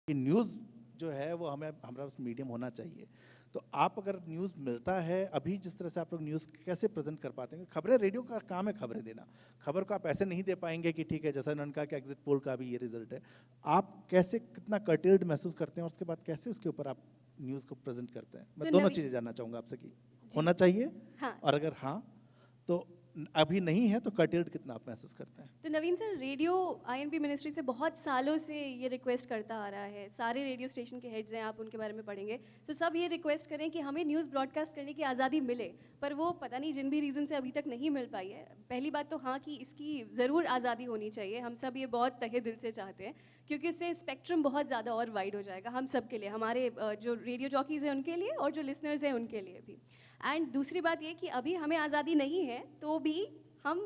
कि न्यूज़ जो है वो हमें हमारा बस मीडियम होना चाहिए। तो आप अगर न्यूज़ मिलता है अभी जिस तरह से आप लोग न्यूज़ कैसे प्रेजेंट कर पाते हैं? खबरें, रेडियो का काम है खबरें देना। खबर को आप ऐसे नहीं दे पाएंगे कि ठीक है, जैसा उन्होंने कहा कि एग्जिट पोल का भी ये रिजल्ट है। आप कैसे कितना कर्टेल्ड महसूस करते हैं और उसके बाद कैसे उसके ऊपर आप न्यूज़ को प्रेजेंट करते हैं? मैं दोनों चीज़ें जानना चाहूँगा आपसे कि होना चाहिए, हाँ। और अगर हाँ तो अभी नहीं है तो कर्टेल्ड कितना आप महसूस करते हैं? तो नवीन सर, रेडियो आईएनपी मिनिस्ट्री से बहुत सालों से ये रिक्वेस्ट करता आ रहा है। सारे रेडियो स्टेशन के हेड्स हैं, आप उनके बारे में पढ़ेंगे तो सब ये रिक्वेस्ट करें कि हमें न्यूज़ ब्रॉडकास्ट करने की आज़ादी मिले, पर वो पता नहीं जिन भी रीज़न से अभी तक नहीं मिल पाई है। पहली बात तो हाँ कि इसकी ज़रूर आज़ादी होनी चाहिए, हम सब ये बहुत तहे दिल से चाहते हैं, क्योंकि उससे स्पेक्ट्रम बहुत ज़्यादा और वाइड हो जाएगा हम सब के लिए, हमारे जो रेडियो जॉकीज़ हैं उनके लिए और जो लिसनर्स हैं उनके लिए भी। एंड दूसरी बात ये कि अभी हमें आज़ादी नहीं है तो भी हम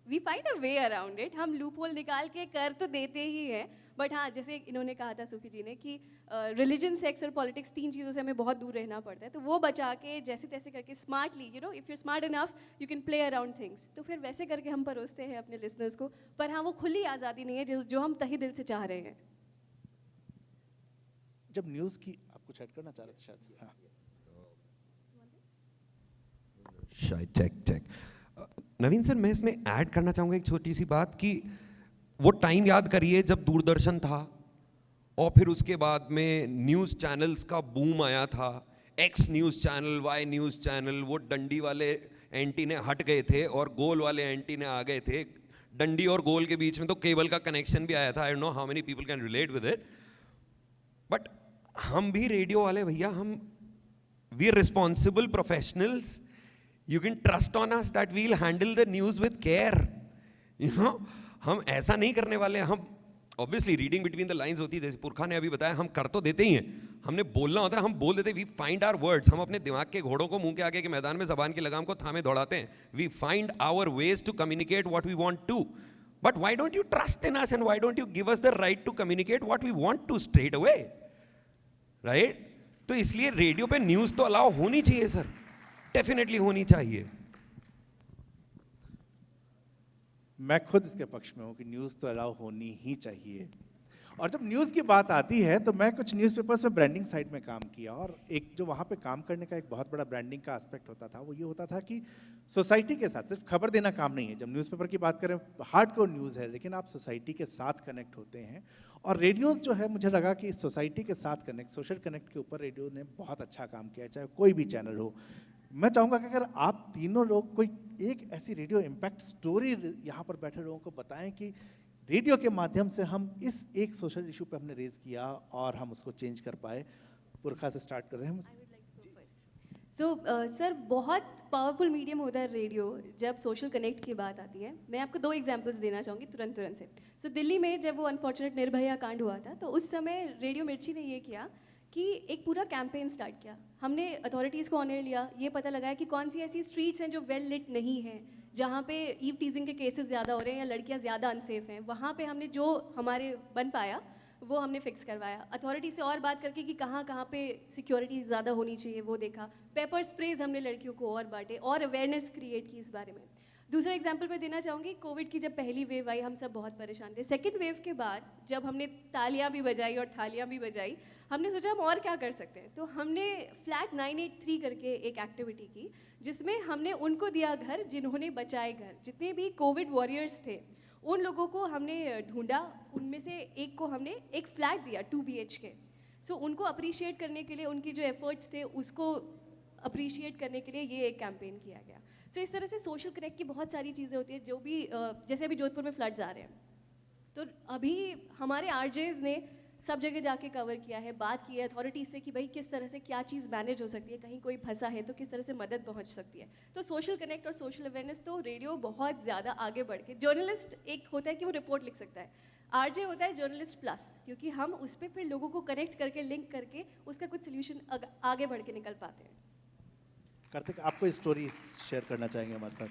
we find a way around it, हम लूप होल निकाल के कर तो देते ही हैं। बट हाँ, जैसे इन्होंने कहा था सूफी जी ने कि रिलीजन, सेक्स और पॉलिटिक्स, तीन चीज़ों से हमें बहुत दूर रहना पड़ता है, तो वो बचा के जैसे तैसे करके smartly, you know, if you smart enough you can play around things, तो फिर वैसे करके हम परोसते हैं अपने लिसनर्स को। पर हाँ, वो खुली आज़ादी नहीं है जो हम तहे दिल से चाह रहे हैं। जब न्यूज़ की आप कुछ ऐड करना चाह रहे थे शायद? हाँ, शायद चेक नवीन सर, मैं इसमें ऐड करना चाहूँगा एक छोटी सी बात कि वो टाइम याद करिए जब दूरदर्शन था और फिर उसके बाद में न्यूज़ चैनल्स का बूम आया था। X news channel, Y news channel, वो डंडी वाले एंटीने हट गए थे और गोल वाले एंटीने आ गए थे। डंडी और गोल के बीच में तो केबल का कनेक्शन भी आया था। I don't know how many people can relate with it, but हम भी रेडियो वाले भैया, हम we are responsible professionals. You can trust on us that we'll handle the news with care. You know, हम ऐसा नहीं करने वाले। हम obviously reading between the lines होती है, जैसे पुरखा ने अभी बताया, हम कर तो देते ही हैं, हमने बोलना होता है, हम बोल देते हैं। We find our words, हम अपने दिमाग के घोड़ों को मुंह के आगे के मैदान में ज़बान की लगाम को थामे दौड़ाते हैं। We find our ways to communicate what we want to. But why don't you trust in us and why don't you give us the right to communicate what we want to straight away? Right? तो इसलिए radio पे news तो allow होनी चाहिए sir, definitely होनी चाहिए। मैं खुद इसके पक्ष में हूँ कि न्यूज़ तो अलाउ होनी ही चाहिए। और जब न्यूज़ की बात आती है तो मैं कुछ न्यूज़पेपर्स में ब्रांडिंग साइड में काम किया, और एक जो वहाँ पे काम करने का एक बहुत बड़ा ब्रांडिंग का एस्पेक्ट होता था, वो ये होता था कि सोसाइटी के साथ सिर्फ खबर देना काम नहीं है। जब न्यूज़पेपर की बात करें, हार्डकोर न्यूज़ है, लेकिन आप सोसाइटी के साथ कनेक्ट होते हैं। और रेडियोज़ जो है, मुझे लगा कि सोसाइटी के साथ कनेक्ट, सोशल कनेक्ट के ऊपर रेडियो ने बहुत अच्छा काम किया है, चाहे कोई भी चैनल हो। मैं चाहूँगा कि अगर आप तीनों लोग कोई एक ऐसी रेडियो इम्पैक्ट स्टोरी यहाँ पर बैठे लोगों को बताएं कि रेडियो के माध्यम से हम इस एक सोशल इशू पे हमने रेज किया और हम उसको चेंज कर पाए। पुरखा से स्टार्ट कर रहे हैं हम। सो सर, बहुत पावरफुल मीडियम होता है रेडियो जब सोशल कनेक्ट की बात आती है। मैं आपको दो एग्जांपल्स देना चाहूँगी तुरंत से। सो दिल्ली में जब वो अनफॉर्चुनेट निर्भया कांड हुआ था, तो उस समय रेडियो मिर्ची ने ये किया कि एक पूरा कैंपेन स्टार्ट किया। हमने अथॉरिटीज़ को ऑन एयर लिया, ये पता लगाया कि कौन सी ऐसी स्ट्रीट्स हैं जो वेल लिट नहीं हैं, जहाँ पे ईव टीजिंग के केसेस ज़्यादा हो रहे हैं या लड़कियाँ ज़्यादा अनसेफ हैं। वहाँ पे हमने जो हमारे बन पाया वो हमने फिक्स करवाया। अथॉरिटी से और बात करके कि कहाँ कहाँ पे सिक्योरिटी ज़्यादा होनी चाहिए वो देखा। पेपर स्प्रेज हमने लड़कियों को और बांटे और अवेयरनेस क्रिएट की इस बारे में। दूसरा एग्जाम्पल मैं देना चाहूँगी, कोविड की जब पहली वेव आई हम सब बहुत परेशान थे। सेकेंड वेव के बाद जब हमने तालियां भी बजाई और थालियां भी बजाई, हमने सोचा हम और क्या कर सकते हैं। तो हमने फ्लैट 983 करके एक एक्टिविटी की, जिसमें हमने उनको दिया घर जिन्होंने बचाए घर। जितने भी कोविड वॉरियर्स थे उन लोगों को हमने ढूंढा, उनमें से एक को हमने एक फ्लैट दिया 2 BHK। सो उनको अप्रिशिएट करने के लिए, उनकी जो एफर्ट्स थे उसको अप्रिशिएट करने के लिए ये एक कैंपेन किया गया। सो इस तरह से सोशल कनेक्ट की बहुत सारी चीज़ें होती हैं। जो भी जैसे अभी जोधपुर में फ्लड्स आ रहे हैं, तो अभी हमारे आरजेज ने सब जगह जाके कवर किया है, बात की है अथॉरिटी से कि भाई किस तरह से क्या चीज़ मैनेज हो सकती है, कहीं कोई फंसा है तो किस तरह से मदद पहुंच सकती है। तो सोशल कनेक्ट और सोशल अवेयरनेस तो रेडियो बहुत ज़्यादा आगे बढ़ के, जर्नलिस्ट एक होता है कि वो रिपोर्ट लिख सकता है, आरजे होता है जर्नलिस्ट प्लस, क्योंकि हम उस पर फिर लोगों को कनेक्ट करके, लिंक करके उसका कुछ सोल्यूशन आगे बढ़ के निकल पाते हैं। कार्तिक, आपको स्टोरी शेयर करना चाहेंगे हमारे साथ?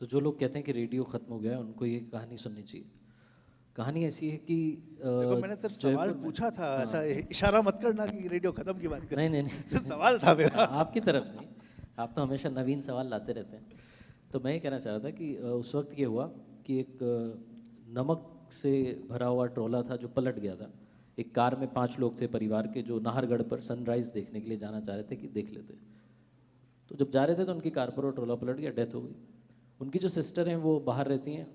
तो जो लोग कहते हैं कि रेडियो ख़त्म हो गया, उनको ये कहानी सुननी चाहिए। कहानी ऐसी है कि देखो, मैंने सिर्फ सवाल पूछा था, ऐसा इशारा मत करना कि रेडियो खत्म की बात कर। नहीं नहीं नहीं सवाल था मेरा। आपकी तरफ नहीं, आप तो हमेशा नवीन सवाल लाते रहते हैं। तो मैं ये कहना चाह रहा था कि उस वक्त ये हुआ कि एक नमक से भरा हुआ ट्रोला था जो पलट गया था। एक कार में 5 लोग थे परिवार के जो नाहरगढ़ पर सनराइज़ देखने के लिए जाना चाह रहे थे कि देख लेते। तो जब जा रहे थे तो उनकी कार पर वो ट्रोला पलट गया, डेथ हो गई। उनकी जो सिस्टर हैं वो बाहर रहती हैं,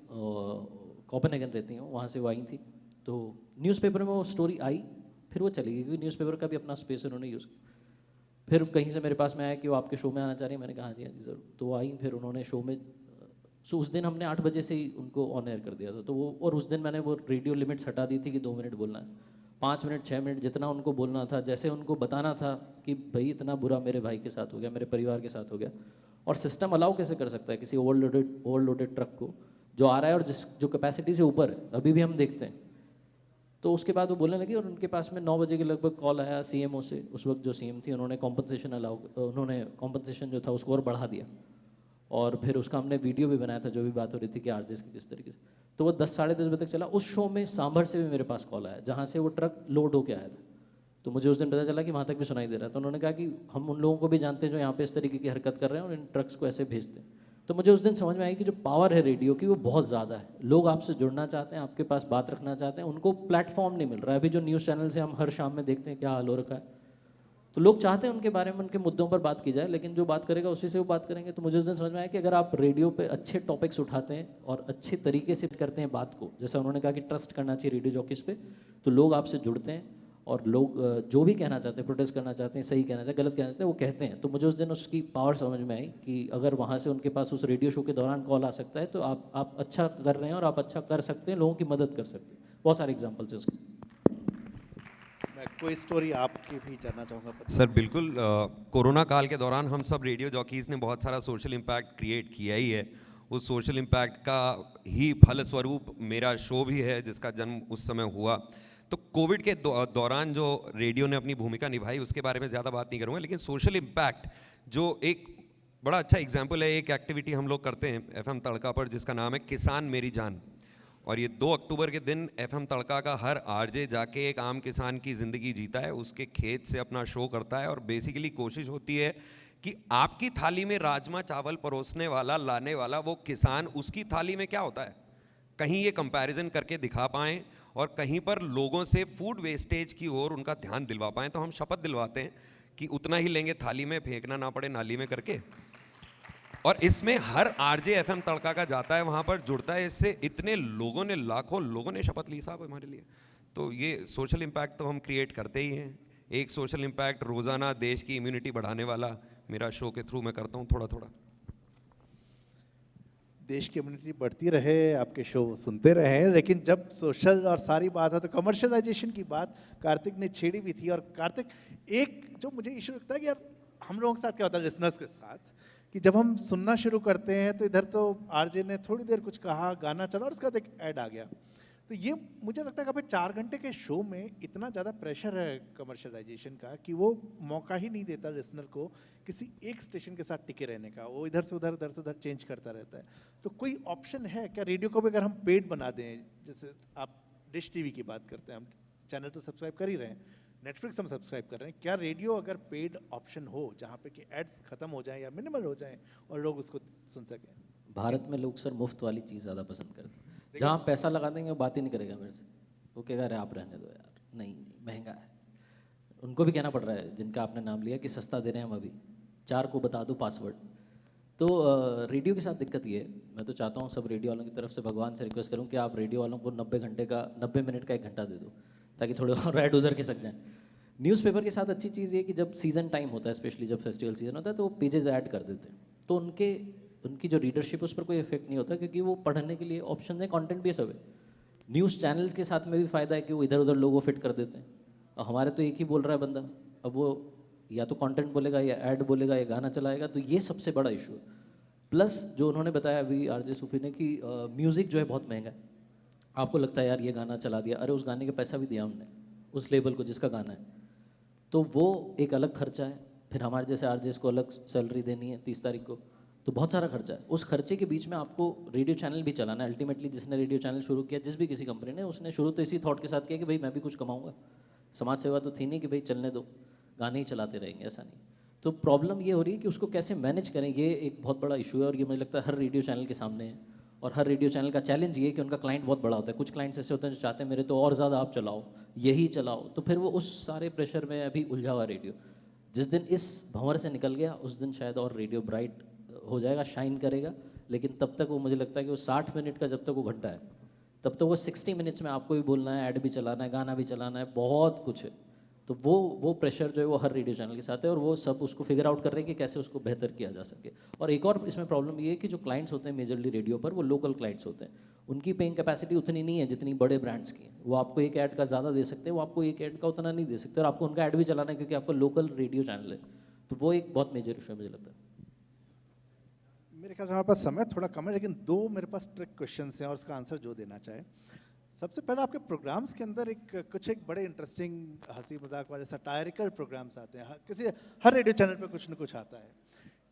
कोपेनहेगन रहती हैं, वहाँ से वो आई थी। तो न्यूज़पेपर में वो स्टोरी आई, फिर वो चली गई क्योंकि न्यूज़पेपर का भी अपना स्पेस उन्होंने यूज़ किया। फिर कहीं से मेरे पास में आया कि वो आपके शो में आना चाह रही है। मैंने कहा हाँ जी ज़रूर। तो वो आई, फिर उन्होंने शो में उस दिन हमने 8 बजे से ही उनको ऑन एयर कर दिया था। तो वो, और उस दिन मैंने वो रेडियो लिमिट्स हटा दी थी कि 2 मिनट बोलना है, 5 मिनट 6 मिनट जितना उनको बोलना था, जैसे उनको बताना था कि भाई इतना बुरा मेरे भाई के साथ हो गया, मेरे परिवार के साथ हो गया। और सिस्टम अलाउ कैसे कर सकता है किसी ओवरलोडेड ट्रक को जो आ रहा है और जो कैपेसिटी से ऊपर है, अभी भी हम देखते हैं। तो उसके बाद वो बोलने लगी और उनके पास में 9 बजे के लगभग कॉल आया सीएमओ से। उस वक्त जो सीएम थी उन्होंने कॉम्पनसेशन जो था उसको और बढ़ा दिया, और फिर उसका हमने वीडियो भी बनाया था जो भी बात हो रही थी कि आरजेस की किस तरीके से। तो वो 10 साढ़े 10 बजे तक चला। उस शो में सांभर से भी मेरे पास कॉल आया जहाँ से वो ट्रक लोड होके आया था। तो मुझे उस दिन पता चला कि वहाँ तक भी सुनाई दे रहा है। तो उन्होंने कहा कि हम उन लोगों को भी जानते हैं जो यहाँ पे इस तरीके की हरकत कर रहे हैं और इन ट्रक्स को ऐसे भेजते हैं। तो मुझे उस दिन समझ में आई कि जो पावर है रेडियो की वो बहुत ज़्यादा है। लोग आपसे जुड़ना चाहते हैं, आपके पास बात रखना चाहते हैं, उनको प्लेटफॉर्म नहीं मिल रहा है। अभी जो न्यूज़ चैनल से हम हर शाम में देखते हैं क्या हाल हो रखा है, तो लोग चाहते हैं उनके बारे में, उनके मुद्दों पर बात की जाए, लेकिन जो बात करेगा उसी से वो बात करेंगे। तो मुझे उस दिन समझ में आया कि अगर आप रेडियो पे अच्छे टॉपिक्स उठाते हैं और अच्छे तरीके से करते हैं बात को, जैसा उन्होंने कहा कि ट्रस्ट करना चाहिए रेडियो जॉकीज़ पे, तो लोग आपसे जुड़ते हैं और लोग जो भी कहना चाहते हैं, प्रोटेस्ट करना चाहते हैं, सही कहना चाहते हैं, गलत कहना चाहते हैं, वो कहते हैं। तो मुझे उस दिन उसकी पावर समझ में आई कि अगर वहाँ से उनके पास उस रेडियो शो के दौरान कॉल आ सकता है तो आप अच्छा कर रहे हैं और आप अच्छा कर सकते हैं, लोगों की मदद कर सकते हैं। बहुत सारे एग्जाम्पल्स हैं उसके। मैं कोई स्टोरी आपकी भी जानना चाहूँगा। सर बिल्कुल, कोरोना काल के दौरान हम सब रेडियो जॉकीज़ ने बहुत सारा सोशल इम्पैक्ट क्रिएट किया ही है। उस सोशल इम्पैक्ट का ही फलस्वरूप मेरा शो भी है जिसका जन्म उस समय हुआ। तो कोविड के दौरान जो रेडियो ने अपनी भूमिका निभाई उसके बारे में ज़्यादा बात नहीं करूँगा, लेकिन सोशल इम्पैक्ट जो एक बड़ा अच्छा एग्जाम्पल है, एक एक्टिविटी हम लोग करते हैं एफएम तड़का पर जिसका नाम है किसान मेरी जान। और ये 2 अक्टूबर के दिन एफएम तड़का का हर आरजे जाके एक आम किसान की ज़िंदगी जीता है, उसके खेत से अपना शो करता है और बेसिकली कोशिश होती है कि आपकी थाली में राजमा चावल परोसने वाला, लाने वाला वो किसान, उसकी थाली में क्या होता है, कहीं ये कंपैरिजन करके दिखा पाएँ और कहीं पर लोगों से फूड वेस्टेज की ओर उनका ध्यान दिलवा पाएँ। तो हम शपथ दिलवाते हैं कि उतना ही लेंगे, थाली में फेंकना ना पड़े नाली में करके। और इसमें हर आरजे एफएम तड़का का जाता है, वहाँ पर जुड़ता है। इससे इतने लोगों ने, लाखों लोगों ने शपथ ली साहब हमारे लिए। तो ये सोशल इम्पैक्ट तो हम क्रिएट करते ही हैं। एक सोशल इम्पैक्ट रोज़ाना देश की इम्यूनिटी बढ़ाने वाला मेरा शो के थ्रू मैं करता हूँ थोड़ा थोड़ा। देश की इम्यूनिटी बढ़ती रहे, आपके शो सुनते रहे, लेकिन जब सोशल और सारी बात हो तो कमर्शियलाइजेशन की बात कार्तिक ने छेड़ी भी थी। और कार्तिक, एक जो मुझे इशू लगता है कि यार हम लोगों के साथ क्या होता है लिसनर्स के साथ, कि जब हम सुनना शुरू करते हैं तो इधर तो आरजे ने थोड़ी देर कुछ कहा, गाना चला और उसके बाद एक ऐड आ गया। तो ये मुझे लगता है कि भाई 4 घंटे के शो में इतना ज़्यादा प्रेशर है कमर्शियलाइजेशन का कि वो मौका ही नहीं देता लिसनर को किसी एक स्टेशन के साथ टिके रहने का। वो इधर से उधर चेंज करता रहता है। तो कोई ऑप्शन है क्या रेडियो को भी अगर हम पेड बना दें, जैसे आप डिश टीवी की बात करते हैं, हम चैनल तो सब्सक्राइब कर ही रहे हैं, नेटफ्लिक्स हम सब्सक्राइब कर रहे हैं, क्या रेडियो अगर पेड ऑप्शन हो जहाँ पे कि एड्स खत्म हो जाएं या मिनिमल हो जाएं और लोग उसको सुन सकें? भारत में लोग सर मुफ्त वाली चीज़ ज़्यादा पसंद करते हैं। जहाँ पैसा लगा देंगे वो बात ही नहीं करेगा मेरे से, वो कहेगा अरे आप रहने दो यार, नहीं महंगा है। उनको भी कहना पड़ रहा है जिनका आपने नाम लिया कि सस्ता दे रहे हैं हम अभी, 4 को बता दो पासवर्ड। तो रेडियो के साथ दिक्कत ये है, मैं तो चाहता हूँ सब रेडियो वालों की तरफ से भगवान से रिक्वेस्ट करूँ कि आप रेडियो वालों को 90 मिनट का 1 घंटा दे दो ताकि थोड़े और ऐड उधर के सक जाएँ। न्यूज़पेपर के साथ अच्छी चीज़ ये कि जब सीज़न टाइम होता है, स्पेशली जब फेस्टिवल सीजन होता है, तो वो पेजेस ऐड कर देते हैं। तो उनकी जो रीडरशिप उस पर कोई इफेक्ट नहीं होता क्योंकि वो पढ़ने के लिए ऑप्शन है, कंटेंट भी सब है। न्यूज़ चैनल्स के साथ में भी फ़ायदा है कि वो इधर उधर लोगो फिट कर देते हैं। और हमारे तो एक ही बोल रहा है बंदा, अब वो या तो कंटेंट बोलेगा या ऐड बोलेगा या गाना चलाएगा, तो ये सबसे बड़ा इशू है। प्लस जो उन्होंने बताया अभी आरजे सूफी ने कि म्यूज़िक जो है बहुत महंगा है। आपको लगता है यार ये गाना चला दिया, अरे उस गाने का पैसा भी दिया हमने उस लेबल को जिसका गाना है, तो वो एक अलग खर्चा है। फिर हमारे जैसे आरजेस को अलग सैलरी देनी है 30 तारीख को, तो बहुत सारा खर्चा है। उस खर्चे के बीच में आपको रेडियो चैनल भी चलाना है। अल्टीमेटली जिसने रेडियो चैनल शुरू किया, जिस भी किसी कंपनी ने, उसने शुरू तो इसी थॉट के साथ किया कि भाई मैं भी कुछ कमाऊंगा। समाज सेवा तो थी नहीं कि भाई चलने दो, गाने ही चलाते रहेंगे, ऐसा नहीं। तो प्रॉब्लम ये हो रही है कि उसको कैसे मैनेज करें, ये एक बहुत बड़ा इशू है और ये मुझे लगता है हर रेडियो चैनल के सामने है। और हर रेडियो चैनल का चैलेंज ये है कि उनका क्लाइंट बहुत बड़ा होता है। कुछ क्लाइंट्स ऐसे होते हैं जो चाहते हैं मेरे तो और ज़्यादा आप चलाओ, यही चलाओ, तो फिर वो उस सारे प्रेशर में अभी उलझा हुआ रेडियो। जिस दिन इस भंवर से निकल गया उस दिन शायद और रेडियो ब्राइट हो जाएगा, शाइन करेगा। लेकिन तब तक वो मुझे लगता है कि वो 60 मिनट का जब तक वो घंटा है, तब तक वो 60 मिनट्स में आपको भी बोलना है, ऐड भी चलाना है, गाना भी चलाना है, बहुत कुछ है। तो वो प्रेशर जो है वो हर रेडियो चैनल के साथ है, और वो सब उसको फिगर आउट कर रहे हैं कि कैसे उसको बेहतर किया जा सके। और एक और इसमें प्रॉब्लम ये है कि जो क्लाइंट्स होते हैं मेजरली रेडियो पर, वो लोकल क्लाइंट्स होते हैं, उनकी पेइंग कैपेसिटी उतनी नहीं है जितनी बड़े ब्रांड्स की है। वो आपको एक ऐड का ज़्यादा दे सकते हैं, वो आपको एक ऐड का उतना नहीं दे सकते, और आपको उनका ऐड भी चलाना है क्योंकि आपका लोकल रेडियो चैनल है। तो वो एक बहुत मेजर इशू है मुझे लगता है। मेरे ख्याल से हमारे पास समय थोड़ा कम है, लेकिन 2 मेरे पास ट्रिक क्वेश्चंस हैं और उसका आंसर जो देना चाहे। सबसे पहले आपके प्रोग्राम्स के अंदर एक बड़े इंटरेस्टिंग हंसी मजाक वाले सटायरिकल प्रोग्राम्स आते हैं, हर रेडियो चैनल पे कुछ न कुछ आता है।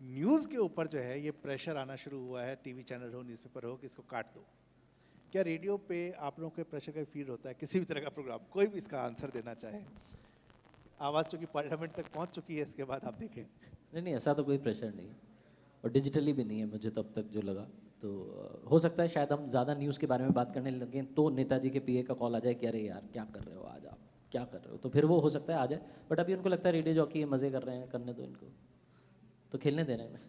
न्यूज़ के ऊपर जो है ये प्रेशर आना शुरू हुआ है, टीवी चैनल हो, न्यूज़पेपर हो, कि इसको काट दो। क्या रेडियो पे आप लोगों के प्रेशर का फील होता है किसी भी तरह का प्रोग्राम? कोई भी इसका आंसर देना चाहे। आवाज़ चूँकि पार्लियामेंट तक पहुँच चुकी है, इसके बाद आप देखें। नहीं, ऐसा तो कोई प्रेशर नहीं है, और डिजिटली भी नहीं है मुझे तब तक जो लगा। तो हो सकता है शायद हम ज़्यादा न्यूज़ के बारे में बात करने लगें तो नेताजी के पीए का कॉल आ जाए कि अरे यार क्या कर रहे हो आज, आप क्या कर रहे हो, तो फिर वो हो सकता है आ जाए। बट अभी उनको लगता है रेडियो जॉकी मज़े कर रहे हैं, करने दो इनको, तो खेलने दे रहे हैं।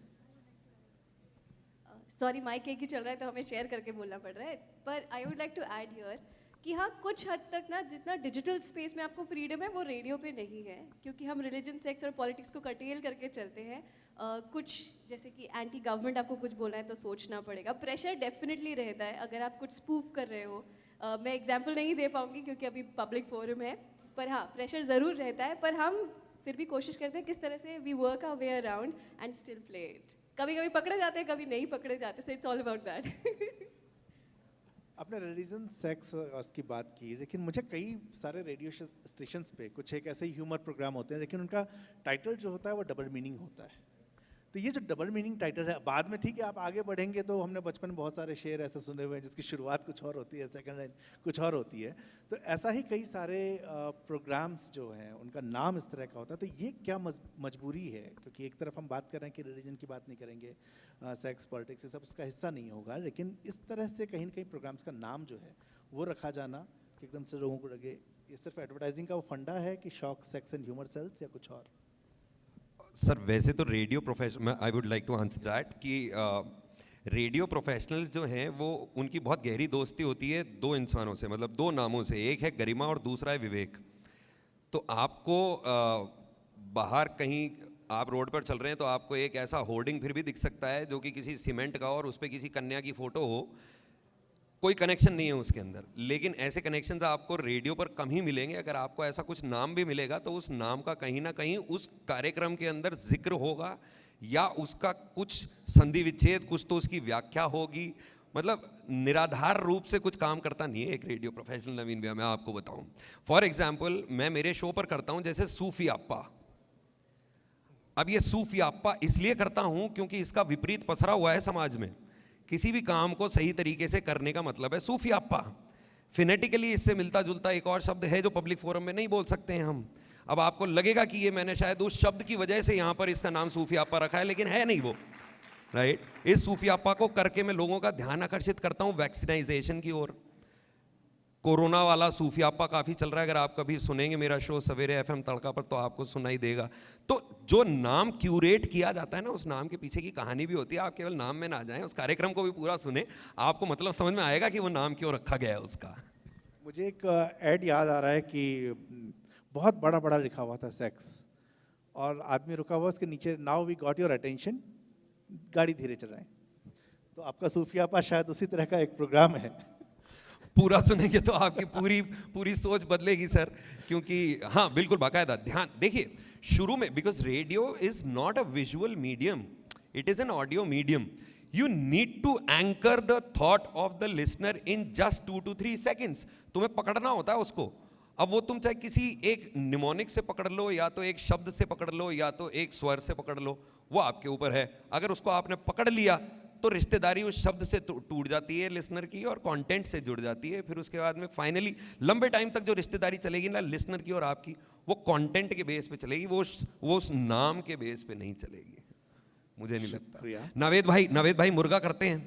सॉरी, माइक एक ही चल रहा है तो हमें शेयर करके बोलना पड़ रहा है, पर I would like to add here कि हाँ, कुछ हद तक ना जितना डिजिटल स्पेस में आपको फ्रीडम है वो रेडियो पे नहीं है, क्योंकि हम रिलीजन, सेक्स और पॉलिटिक्स को कटेल करके चलते हैं। कुछ जैसे कि एंटी गवर्नमेंट आपको कुछ बोलना है तो सोचना पड़ेगा, प्रेशर डेफिनेटली रहता है अगर आप कुछ स्पूफ कर रहे हो। मैं एग्जांपल नहीं दे पाऊंगी क्योंकि अभी पब्लिक फोरम है, पर हाँ प्रेशर ज़रूर रहता है, पर हम फिर भी कोशिश करते हैं किस तरह से we work our way around and still play it. कभी कभी पकड़े जाते हैं, कभी नहीं पकड़े जाते, so it's all about that. आपने रिलीजन, सेक्स उसकी बात की, लेकिन मुझे कई सारे रेडियो स्टेशंस पे कुछ एक ऐसे ही ह्यूमर प्रोग्राम होते हैं, लेकिन उनका टाइटल जो होता है वो डबल मीनिंग होता है। तो ये जो डबल मीनिंग टाइटल है, बाद में ठीक है आप आगे बढ़ेंगे तो हमने बचपन में बहुत सारे शेर ऐसे सुने हुए हैं जिसकी शुरुआत कुछ और होती है, सेकंड लाइन कुछ और होती है। तो ऐसा ही कई सारे प्रोग्राम्स जो हैं उनका नाम इस तरह का होता है। तो ये क्या मजबूरी है? क्योंकि एक तरफ हम बात कर रहे हैं कि रिलीजन की बात नहीं करेंगे, सेक्स, पॉलिटिक्स, ये सब उसका हिस्सा नहीं होगा, लेकिन इस तरह से कहीं ना कहीं प्रोग्राम्स का नाम जो है वो रखा जाना कि एकदम से लोगों को लगे ये सिर्फ एडवर्टाइजिंग का वो फंडा है कि shock, sex and humour sells, या कुछ और? सर वैसे तो radio professional, I would like to answer that कि रेडियो प्रोफेशनल्स जो हैं वो उनकी बहुत गहरी दोस्ती होती है 2 इंसानों से, मतलब 2 नामों से, एक है गरिमा और दूसरा है विवेक। तो आपको बाहर कहीं आप रोड पर चल रहे हैं तो आपको एक ऐसा होर्डिंग फिर भी दिख सकता है जो कि किसी सीमेंट का और उस पर किसी कन्या की फ़ोटो हो, कोई कनेक्शन नहीं है उसके अंदर। लेकिन ऐसे कनेक्शंस आपको रेडियो पर कम ही मिलेंगे। अगर आपको ऐसा कुछ नाम भी मिलेगा तो उस नाम का कहीं ना कहीं उस कार्यक्रम के अंदर जिक्र होगा, या उसका कुछ संधि विच्छेद, कुछ तो उसकी व्याख्या होगी। मतलब निराधार रूप से कुछ काम करता नहीं है एक रेडियो प्रोफेशनल। नवीन भैया मैं आपको बताऊं, फॉर एग्जाम्पल मैं मेरे शो पर करता हूं जैसे सूफियाप्पा। अब ये सूफियाप्पा इसलिए करता हूं क्योंकि इसका विपरीत पसरा हुआ है समाज में। किसी भी काम को सही तरीके से करने का मतलब है सूफियाप्पा। फिनेटिकली इससे मिलता जुलता एक और शब्द है जो पब्लिक फोरम में नहीं बोल सकते हैं हम। अब आपको लगेगा कि ये मैंने शायद उस शब्द की वजह से यहाँ पर इसका नाम सूफियाप्पा रखा है, लेकिन है नहीं वो, राइट। इस सूफियाप्पा को करके मैं लोगों का ध्यान आकर्षित करता हूँ वैक्सीनाइजेशन की ओर। कोरोना वाला सूफियाप्पा काफ़ी चल रहा है, अगर आप कभी सुनेंगे मेरा शो सवेरे FM तड़का पर तो आपको सुनाई देगा। तो जो नाम क्यूरेट किया जाता है ना, उस नाम के पीछे की कहानी भी होती है। आप केवल नाम में ना जाएं, उस कार्यक्रम को भी पूरा सुने, आपको मतलब समझ में आएगा कि वो नाम क्यों रखा गया है उसका। मुझे एक ऐड याद आ रहा है कि बहुत बड़ा बड़ा लिखा हुआ था सेक्स, और आदमी रुका हुआ, उसके नीचे now we got your attention, गाड़ी धीरे चलाएं। तो आपका सूफियाप्पा शायद उसी तरह का एक प्रोग्राम है। पूरा सुनेंगे तो आपकी पूरी सोच बदलेगी सर, क्योंकि हाँ बिल्कुल बाकायदा ध्यान देखिए शुरू में, because radio is not a visual medium, it is an audio medium. You need to anchor the thought of the listener in just 2 to 3 seconds। तुम्हें पकड़ना होता है उसको। अब वो तुम चाहे किसी एक निमोनिक से पकड़ लो, या तो एक शब्द से पकड़ लो, या तो एक स्वर से पकड़ लो, वो आपके ऊपर है। अगर उसको आपने पकड़ लिया तो रिश्तेदारी उस शब्द से टूट जाती है लिसनर की, और कंटेंट से जुड़ जाती है। फिर उसके बाद में फाइनली लंबे टाइम तक जो रिश्तेदारी चलेगी ना लिसनर की और आपकी, वो कंटेंट के बेस पे चलेगी, वो उस नाम के बेस पे नहीं चलेगी, मुझे नहीं लगता। नावेद भाई मुर्गा करते हैं,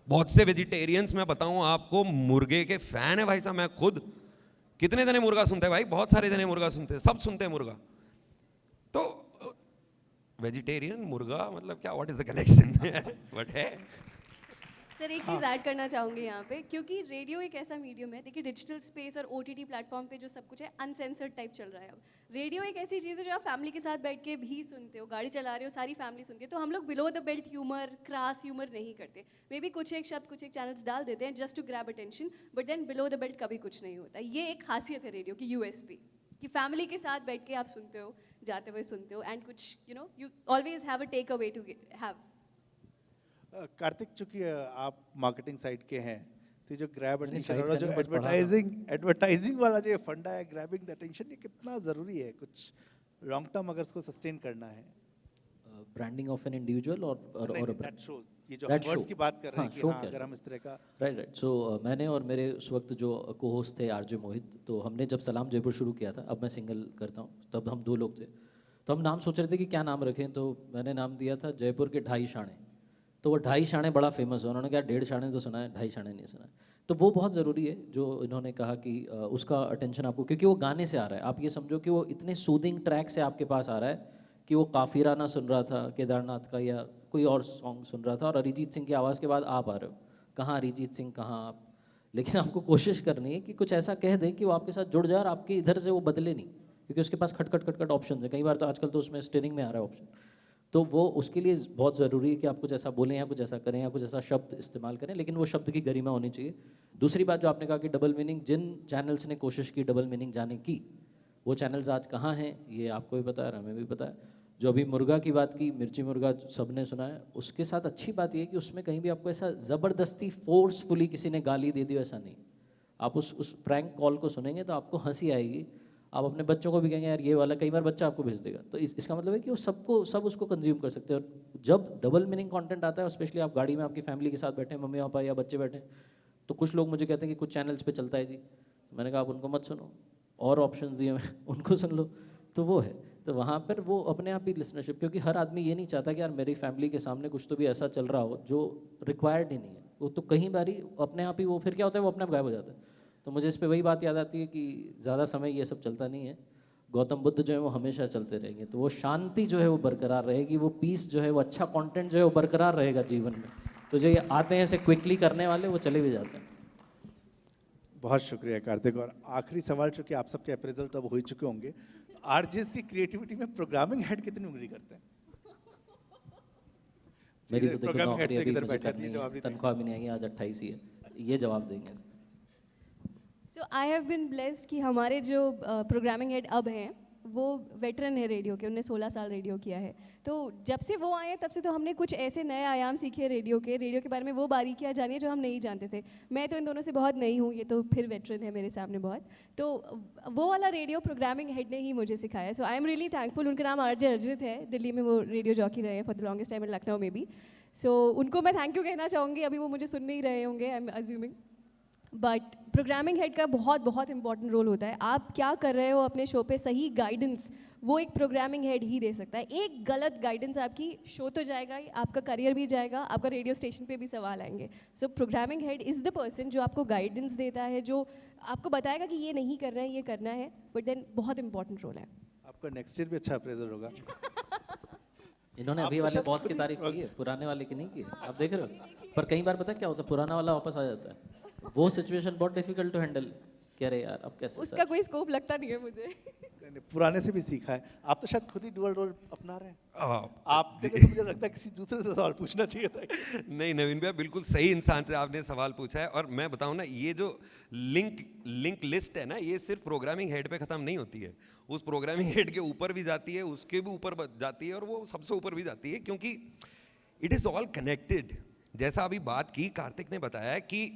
बहुत से वेजिटेरियंस मैं बताऊं आपको मुर्गे के फैन है भाई साहब, मैं खुद। कितने जने मुर्गा सुनते हैं भाई? बहुत सारे जने मुर्गा सुनते हैं, सब सुनते हैं मुर्गा। तो वेजिटेरियन मुर्गा मतलब क्या, what is the connection? But है। सर एक चीज़ ऐड करना चाहूँगी यहाँ पे, क्योंकि रेडियो एक ऐसा मीडियम है, देखिए डिजिटल स्पेस और OTT प्लेटफॉर्म पे जो सब कुछ है अनसेंसर्ड टाइप चल रहा है अब। रेडियो एक ऐसी चीज़ है जो आप फैमिली के साथ बैठ के भी सुनते हो, गाड़ी चला रहे हो सारी फैमिली सुनती है, तो हम लोग below the belt humour, cross humour नहीं करते। मे बी कुछ एक शब्द कुछ एक चैनल्स डाल देते हैं just to grab attention, but then below the belt कभी कुछ नहीं होता। ये एक खासियत है रेडियो की, USP, कि फैमिली के साथ बैठ के आप सुनते हो, जाते हुए सुनते हो, एंड कुछ you always have a takeaway to have. Kartik, चूंकि आप मार्केटिंग साइड के हैं, तो जो ग्रैब नहीं, अटेंशन side वाला का जो नहीं, बस पढ़ा रहा हूं। एडवर्टाइजिंग वाला जो फंडा है, ग्रैबिंग द अटेंशन, ये कितना ज़रूरी है कुछ लॉन्ग टर्म अगर इसको सस्टेन करना है? ब्रांडिंग ऑफ एन इंडिविजुअल और दैट शो, ये जो That हम वर्ड्स show. की बात कर रहे हैं हाँ, कि show हाँ, क्या अगर show? हम इस तरह का राइट। सो मैंने और मेरे उस वक्त जो को होस्ट थे RJ मोहित, तो हमने जब सलाम जयपुर शुरू किया था, अब मैं सिंगल करता हूँ, तब हम 2 लोग थे, तो हम नाम सोच रहे थे कि क्या नाम रखें, तो मैंने नाम दिया था जयपुर के 2.5 शाणे। तो वो 2.5 शाणे बड़ा फेमस है, उन्होंने कहा 1.5 शाणे तो सुना है, 2.5 शाणे नहीं सुना है। तो वो बहुत ज़रूरी है जो इन्होंने कहा कि उसका अटेंशन आपको, क्योंकि वो गाने से आ रहा है, आप ये समझो कि वो इतने सूदिंग ट्रैक से आपके पास आ रहा है कि वो काफिराना सुन रहा था केदारनाथ का या कोई और सॉन्ग सुन रहा था, और अरिजीत सिंह की आवाज़ के बाद आप आ रहे हो, कहाँ अरिजीत सिंह, कहाँ आप। लेकिन आपको कोशिश करनी है कि कुछ ऐसा कह दें कि वो आपके साथ जुड़ जाए और आपके इधर से वो बदले नहीं, क्योंकि उसके पास खटखट खटखट ऑप्शन है। कई बार तो आजकल तो उसमें स्टीयरिंग में आ रहा है ऑप्शन, तो वो उसके लिए बहुत ज़रूरी है कि आप कुछ ऐसा बोलें या कुछ ऐसा करें या कुछ ऐसा शब्द इस्तेमाल करें, लेकिन वो शब्द की गरिमा होनी चाहिए। दूसरी बात जो आपने कहा कि डबल मीनिंग, जिन चैनल्स ने कोशिश की डबल मीनिंग जाने की, वो चैनल्स आज कहाँ हैं ये आपको भी पता है, हमें भी पता है। जो अभी मुर्गा की बात की, मिर्ची मुर्गा सबने सुना है, उसके साथ अच्छी बात ये है कि उसमें कहीं भी आपको ऐसा ज़बरदस्ती फोर्सफुली किसी ने गाली दे दी ऐसा नहीं। आप उस प्रैंक कॉल को सुनेंगे तो आपको हंसी आएगी, आप अपने बच्चों को भी कहेंगे यार ये वाला, कई बार बच्चा आपको भेज देगा। तो इसका मतलब है कि वो सब उसको कंज्यूम कर सकते हैं। और जब डबल मीनिंग कंटेंट आता है, स्पेशली आप गाड़ी में आपकी फैमिली के साथ बैठे हैं, मम्मी पापा या बच्चे बैठे, तो कुछ लोग मुझे कहते हैं कि कुछ चैनल्स पे चलता है जी, तो मैंने कहा आप उनको मत सुनो, और ऑप्शन दिए मैं उनको सुन लो। तो वो है, तो वहाँ पर वो अपने आप ही लिसनरशिप, क्योंकि हर आदमी ये नहीं चाहता कि यार मेरी फैमिली के सामने कुछ तो भी ऐसा चल रहा हो जो रिक्वायर्ड ही नहीं है, वो तो कहीं बार ही अपने आप ही वो फिर क्या होता है, वो अपने आप गायब हो जाता है। तो मुझे इस पर वही बात याद आती है कि ज़्यादा समय ये सब चलता नहीं है, गौतम बुद्ध जो है वो हमेशा चलते रहेंगे, तो वो शांति जो है वो बरकरार रहेगी, वो पीस जो है, वो अच्छा कंटेंट जो है वो बरकरार रहेगा जीवन में। तो जो ये आते हैं ऐसे क्विकली करने वाले, वो चले भी जाते हैं। बहुत शुक्रिया कार्तिक। और आखिरी सवाल, चूंकि आप सबके अप्रेजल तो अब हो ही चुके होंगे, आरजेस की क्रिएटिविटी में प्रोग्रामिंग हेड कितनी उंगली करते हैं? मेरी तो देखो प्रोग्रामिंग हेड नौकरी से अभी किधर मुझे बैठा करनी नहीं, जवाब है, नहीं तनख्वाह भी नहीं आई, आज 28 ही है, ये जवाब देंगे। सो आई हैव बिन ब्लेस्ड कि हमारे जो प्रोग्रामिंग हेड अब हैं वो वेटरन है रेडियो के, उन्होंने 16 साल रेडियो किया है। तो जब से वो आए हैं तब से तो हमने कुछ ऐसे नए आयाम सीखे रेडियो के बारे में, वो बारीकियाँ जानी है जो हम नहीं जानते थे। मैं तो इन दोनों से बहुत नई हूँ, ये तो फिर वेटरन है मेरे सामने बहुत। तो वो वाला रेडियो प्रोग्रामिंग हेड ने ही मुझे सिखाया। सो आई एम रियली थैंकफुल। उनका नाम RJ अर्जित है, दिल्ली में वो रेडियो जॉकी रहे हैं फॉर द लॉन्गेस्ट टाइम, इन लखनऊ में भी। सो उनको मैं थैंक यू कहना चाहूँगी, अभी वो मुझे सुन नहीं रहे होंगे, I am assuming. But programming head का बहुत बहुत इंपॉर्टेंट रोल होता है। आप क्या कर रहे हो अपने शो पे, सही गाइडेंस वो एक प्रोग्रामिंग हेड ही दे सकता है। एक गलत गाइडेंस आपकी शो तो जाएगा ही, आपका करियर भी जाएगा, आपका रेडियो स्टेशन पे भी सवाल आएंगे। So programming head is the person जो आपको गाइडेंस देता है, जो आपको बताएगा कि ये नहीं करना है, ये करना है, बट देन बहुत इंपॉर्टेंट रोल है। आपका नेक्स्ट ईयर भी अच्छा अप्रेजल होगा। इन्होंने आप अभी तो वाले शायद बॉस खुद की ही तारीफ की है, पुराने वाले की नहीं की है, आप देख रहे हो। पर कई बार पता है क्या होता है, पुराना वाला वापस आ जाता है, वो सिचुएशन बहुत डिफिकल्ट टू हैंडल। कह रहे यार अब कैसे उसका कोई स्कोप लगता नहीं है मुझे। नहीं, पुराने से भी सीखा है। आप तो शायद खुद ही डुअल रोल अपना रहे हैं। आप आपके लिए तो मुझे लगता है किसी दूसरे से सवाल पूछना चाहिए था। नहीं नवीन भैया, बिल्कुल सही इंसान से आपने सवाल पूछा है। और मैं बताऊं ना, ये जो लिंक लिस्ट है ना, ये सिर्फ प्रोग्रामिंग हेड पे खत्म नहीं होती है, उस प्रोग्रामिंग हेड के ऊपर भी जाती है, उसके भी ऊपर जाती है, और वो सबसे ऊपर भी जाती है, क्योंकि इट इज ऑल कनेक्टेड। जैसा अभी बात की, कार्तिक ने बताया कि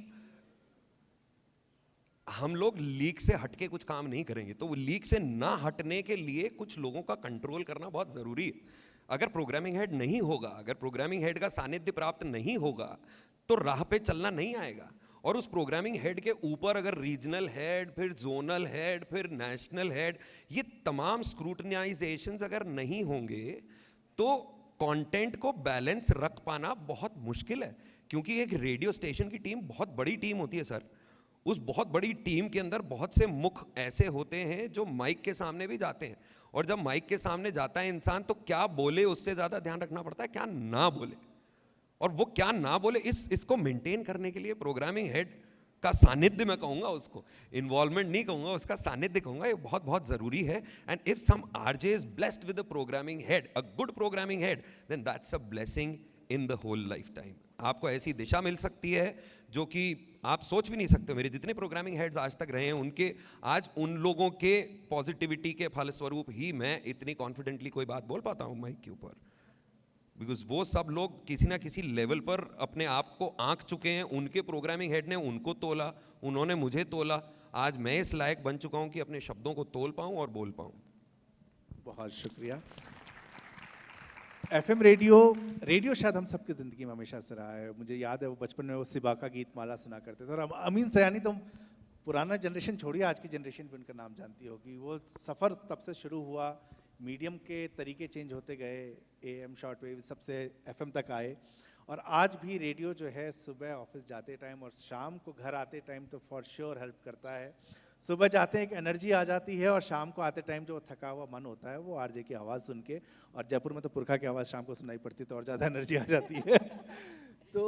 हम लोग लीक से हटके कुछ काम नहीं करेंगे, तो वो लीक से ना हटने के लिए कुछ लोगों का कंट्रोल करना बहुत ज़रूरी है। अगर प्रोग्रामिंग हेड नहीं होगा, अगर प्रोग्रामिंग हेड का सानिध्य प्राप्त नहीं होगा, तो राह पे चलना नहीं आएगा। और उस प्रोग्रामिंग हेड के ऊपर अगर रीजनल हेड, फिर जोनल हेड, फिर नेशनल हेड, ये तमाम स्क्रूटनाइजेशंस अगर नहीं होंगे, तो कंटेंट को बैलेंस रख पाना बहुत मुश्किल है। क्योंकि एक रेडियो स्टेशन की टीम बहुत बड़ी टीम होती है सर। उस बहुत बड़ी टीम के अंदर बहुत से मुख ऐसे होते हैं जो माइक के सामने भी जाते हैं, और जब माइक के सामने जाता है इंसान तो क्या बोले उससे ज़्यादा ध्यान रखना पड़ता है क्या ना बोले। और वो क्या ना बोले इसको मेंटेन करने के लिए प्रोग्रामिंग हेड का सानिध्य, मैं कहूँगा उसको, इन्वॉल्वमेंट नहीं कहूँगा, उसका सानिध्य कहूँगा, ये बहुत बहुत ज़रूरी है। And if some RJ is blessed with a programming head, a good programming head, then that's a blessing in the whole lifetime. आपको ऐसी दिशा मिल सकती है जो कि आप सोच भी नहीं सकते। मेरे जितने प्रोग्रामिंग हेड्स आज तक रहे हैं उनके आज उन लोगों के पॉजिटिविटी के फलस्वरूप ही मैं इतनी कॉन्फिडेंटली कोई बात बोल पाता हूँ माइक के ऊपर, बिकॉज वो सब लोग किसी ना किसी लेवल पर अपने आप को आंक चुके हैं। उनके प्रोग्रामिंग हेड ने उनको तोला, उन्होंने मुझे तोला, आज मैं इस लायक बन चुका हूं कि अपने शब्दों को तोल पाऊं और बोल पाऊं। बहुत शुक्रिया। एफएम रेडियो शायद हम सबकी ज़िंदगी में हमेशा से रहा है। मुझे याद है वो बचपन में वो सिबा का गीत माला सुना करते थे, और अमीन सयानी तो पुराना जनरेशन छोड़िए, आज की जनरेशन भी उनका नाम जानती होगी। वो सफ़र तब से शुरू हुआ, मीडियम के तरीके चेंज होते गए, एएम शॉर्ट वेव सबसे एफएम तक आए, और आज भी रेडियो जो है सुबह ऑफिस जाते टाइम और शाम को घर आते टाइम तो फॉर श्योर हेल्प करता है। सुबह जाते हैं एक एनर्जी आ जाती है, और शाम को आते टाइम जो थका हुआ मन होता है वो आरजे की आवाज़ सुन के, और जयपुर में तो पुरखा की आवाज़ शाम को सुनाई पड़ती तो और ज़्यादा एनर्जी आ जाती है। तो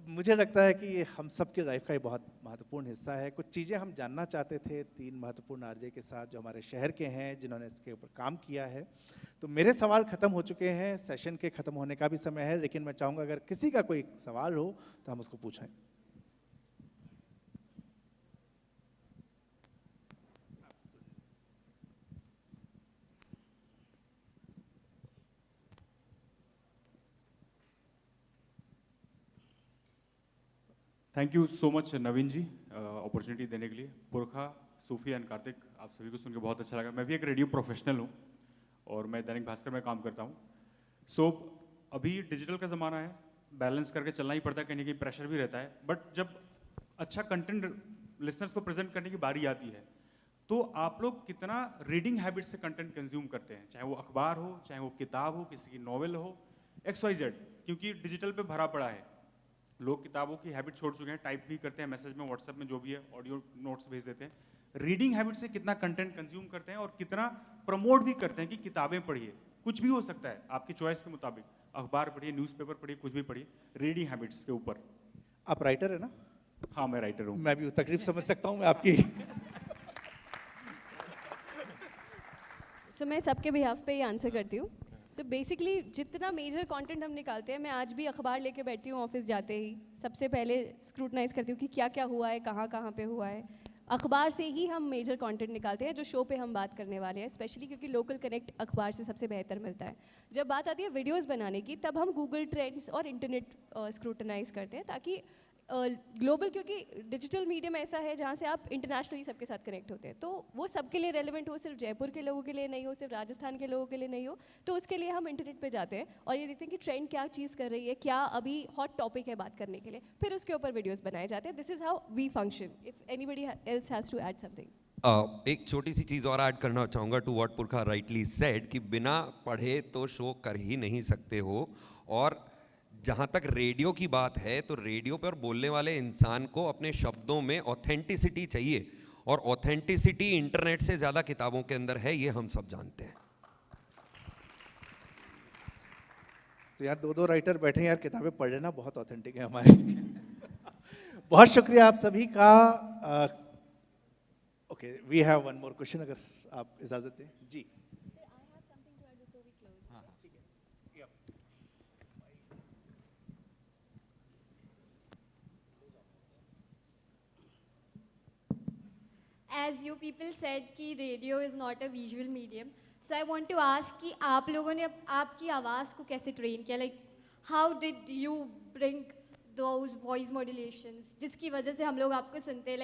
मुझे लगता है कि ये हम सब की लाइफ का ही बहुत महत्वपूर्ण हिस्सा है। कुछ चीज़ें हम जानना चाहते थे 3 महत्वपूर्ण आरजे के साथ जो हमारे शहर के हैं, जिन्होंने इसके ऊपर काम किया है। तो मेरे सवाल ख़त्म हो चुके हैं, सेशन के ख़त्म होने का भी समय है, लेकिन मैं चाहूँगा अगर किसी का कोई सवाल हो तो हम उसको पूछें। Thank you so much Naveen ji opportunity देने के लिए। पुरखा, सूफी एंड कार्तिक, आप सभी को सुन के बहुत अच्छा लगा। मैं भी एक रेडियो प्रोफेशनल हूँ और मैं दैनिक भास्कर में काम करता हूँ। सो अभी डिजिटल का ज़माना है, बैलेंस करके चलना ही पड़ता है, कहीं ना कहीं प्रेशर भी रहता है। बट जब अच्छा कंटेंट लिसनर्स को प्रेजेंट करने की बारी आती है तो आप लोग कितना रीडिंग हैबिट से कंटेंट कंज्यूम करते हैं, चाहे वो अखबार हो, चाहे वो किताब हो, किसी की नॉवेल हो, XYZ, क्योंकि डिजिटल पे भरा पड़ा है। लोग किताबों की हैबिट छोड़ चुके हैं, टाइप भी करते हैं, मैसेज में, व्हाट्सएप में जो भी है, ऑडियो नोट्स भेज देते हैं। रीडिंग हैबिट से कितना कंटेंट कंज्यूम करते हैं और कितना प्रमोट भी करते हैं कि किताबें पढ़िए, कुछ भी हो सकता है आपकी चॉइस के मुताबिक, अखबार पढ़िए, न्यूज़पेपर पढ़िए, कुछ भी पढ़िए, रीडिंग हैबिट्स के ऊपर। आप राइटर है ना? हाँ, मैं राइटर हूँ। मैं भी तकलीफ समझ सकता हूँ मैं आपकी। मैं सबके बिहाफ पे ही आंसर करती हूँ। बेसिकली जितना मेजर कंटेंट हम निकालते हैं, मैं आज भी अखबार लेके बैठती हूँ ऑफिस जाते ही, सबसे पहले स्क्रूटनाइज करती हूँ कि क्या क्या हुआ है, कहाँ कहाँ पे हुआ है। अखबार से ही हम मेजर कंटेंट निकालते हैं जो शो पे हम बात करने वाले हैं, स्पेशली क्योंकि लोकल कनेक्ट अखबार से सबसे बेहतर मिलता है। जब बात आती है वीडियोस बनाने की, तब हम गूगल ट्रेंड्स और इंटरनेट स्क्रूटनाइज करते हैं, ताकि ग्लोबल, क्योंकि डिजिटल मीडियम ऐसा है जहाँ से आप इंटरनेशनली सबके साथ कनेक्ट होते हैं, तो वो सबके लिए रेलेवेंट हो, सिर्फ जयपुर के लोगों के लिए नहीं हो, सिर्फ राजस्थान के लोगों के लिए नहीं हो। तो उसके लिए हम इंटरनेट पे जाते हैं और ये देखते हैं कि ट्रेंड क्या चीज़ कर रही है, क्या अभी हॉट टॉपिक है बात करने के लिए, फिर उसके ऊपर वीडियोस बनाए जाते हैं। This is how we function. If anybody else has to add something. एक छोटी सी चीज़ और ऐड करना चाहूँगा to what Purkha rightly said, कि बिना पढ़े तो शो कर ही नहीं सकते हो। और जहाँ तक रेडियो की बात है, तो रेडियो पर बोलने वाले इंसान को अपने शब्दों में ऑथेंटिसिटी चाहिए, और ऑथेंटिसिटी इंटरनेट से ज़्यादा किताबों के अंदर है, ये हम सब जानते हैं। तो यार 2-2 राइटर बैठे हैं यार, किताबें पढ़ लेना, बहुत ऑथेंटिक है हमारी। बहुत शुक्रिया आप सभी का। Okay, we have one more question, अगर आप इजाजत दें जी। As you people said कि radio is not a visual medium, so I want to ask कि आप लोगों ने आपकी आवाज़ को कैसे train किया, like how did you bring those voice modulations जिसकी वजह से हम लोग आपको सुनते हैं,